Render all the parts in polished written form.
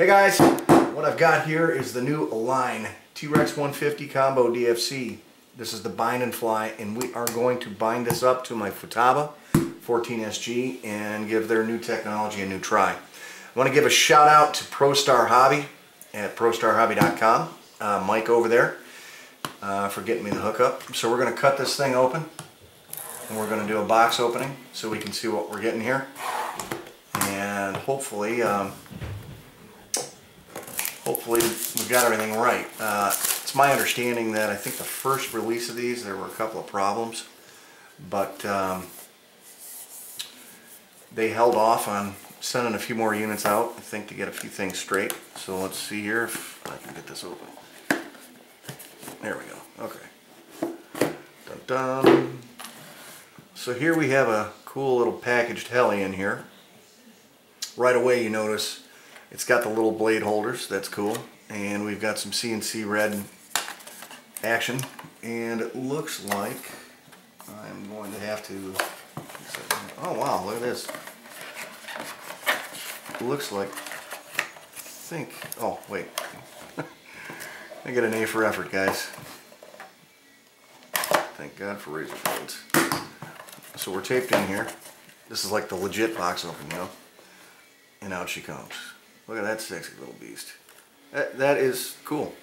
Hey guys, what I've got here is the new Align Trex 150 Combo DFC. This is the bind and fly, and we are going to bind this up to my Futaba 14SG and give their new technology a new try. I want to give a shout out to ProStar Hobby at prostarhobby.com, Mike over there, for getting me the hookup. So we're going to cut this thing open, and we're going to do a box opening so we can see what we're getting here, and hopefully we've got everything right. It's my understanding that I think the first release of these there were a couple of problems, but they held off on sending a few more units out, I think, to get a few things straight. So let's see here if I can get this open. There we go. Okay. Dun dun. So here we have a cool little packaged heli in here. Right away you notice it's got the little blade holders. That's cool. And we've got some CNC red action. And it looks like I'm going to have to... Oh wow, look at this. It looks like... Oh, wait. I get an A for effort, guys. Thank God for razor blades. So we're taped in here. This is like the legit box open, you know? And out she comes. Look at that sexy little beast. That is cool.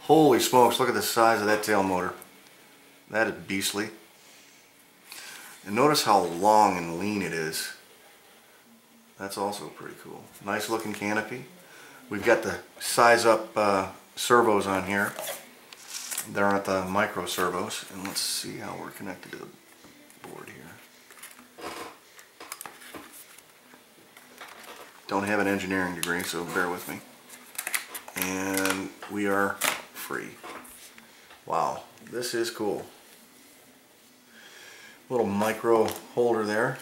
Holy smokes, look at the size of that tail motor. That is beastly. And notice how long and lean it is. That's also pretty cool. Nice looking canopy. We've got the size up servos on here. They're at the micro servos. And let's see how we're connected to the board here. Don't have an engineering degree, so bear with me. And we are free. Wow, this is cool. Little micro holder there.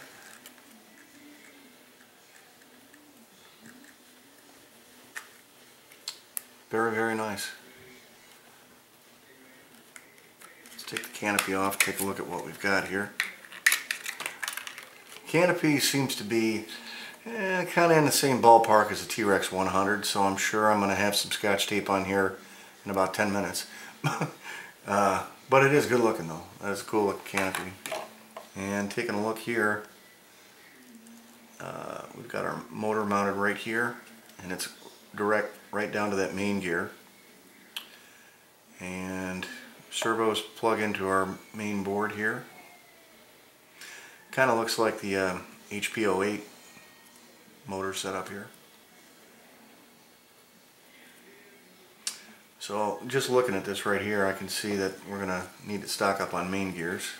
Very, very nice. Let's take the canopy off, take a look at what we've got here. Canopy seems to be kind of in the same ballpark as the Trex 100, so I'm sure I'm going to have some scotch tape on here in about 10 minutes. But it is good looking though. That's a cool looking canopy. And taking a look here, we've got our motor mounted right here, and it's direct right down to that main gear. And servos plug into our main board here. Kind of looks like the HP08 motor setup here. So just looking at this right here, I can see that we're going to need to stock up on main gears.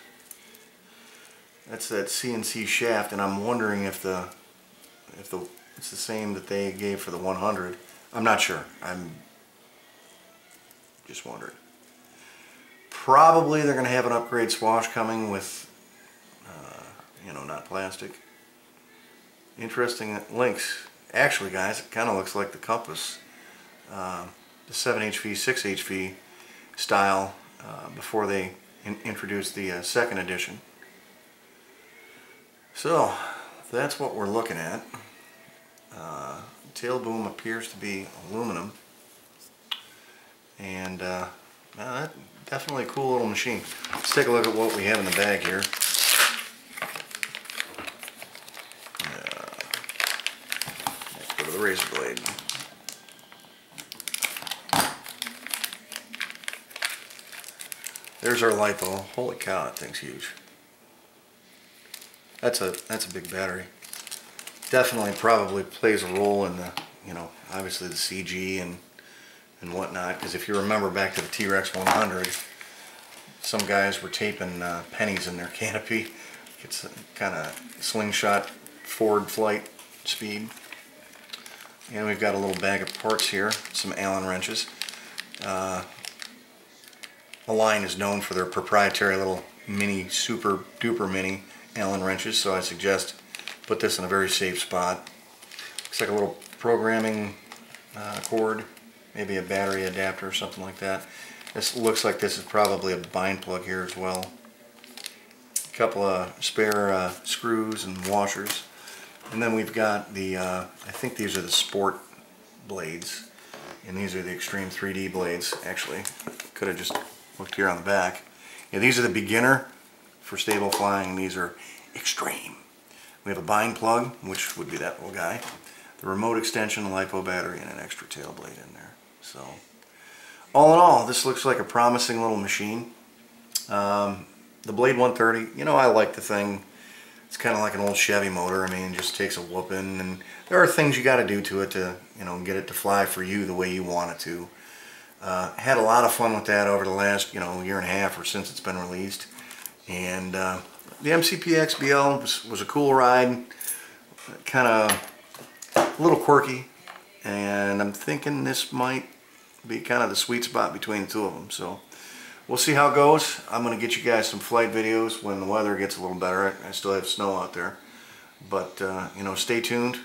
That's that CNC shaft, and I'm wondering if it's the same that they gave for the 100. I'm not sure. I'm just wondering. Probably they're going to have an upgrade swash coming with, you know, not plastic. Interesting links. Actually, guys, it kind of looks like the Compass, the 7HV, 6HV style before they introduced the second edition. So that's what we're looking at. Tail boom appears to be aluminum, and definitely a cool little machine. Let's take a look at what we have in the bag here. The razor blade. There's our lipo. Holy cow, that thing's huge. That's a big battery. Definitely probably plays a role in the, you know, obviously the CG and whatnot, because if you remember back to the Trex 100, some guys were taping pennies in their canopy. It's kind of slingshot forward flight speed. And we've got a little bag of parts here, some Allen wrenches. Align is known for their proprietary little mini, super duper mini Allen wrenches, so I suggest put this in a very safe spot. Looks like a little programming cord, maybe a battery adapter or something like that. This looks like this is probably a bind plug here as well. A couple of spare screws and washers. And then we've got the, I think these are the sport blades, and these are the Extreme 3D blades. Actually, could have just looked here on the back. Yeah, these are the beginner for stable flying, and these are extreme. We have a bind plug, which would be that little guy, the remote extension, a LiPo battery, and an extra tail blade in there. So, all in all, this looks like a promising little machine. The Blade 130, you know, I like the thing. It's kind of like an old Chevy motor. I mean, it just takes a whooping, and there are things you got to do to it to, you know, get it to fly for you the way you want it to. Had a lot of fun with that over the last, you know, year and a half or since it's been released. And the MCP XBL was a cool ride, kind of a little quirky, and I'm thinking this might be kind of the sweet spot between the two of them. So we'll see how it goes. I'm going to get you guys some flight videos when the weather gets a little better. I still have snow out there, but you know, stay tuned,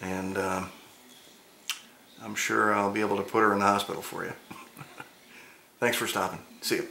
and I'm sure I'll be able to put her in the hospital for you. Thanks for stopping. See you.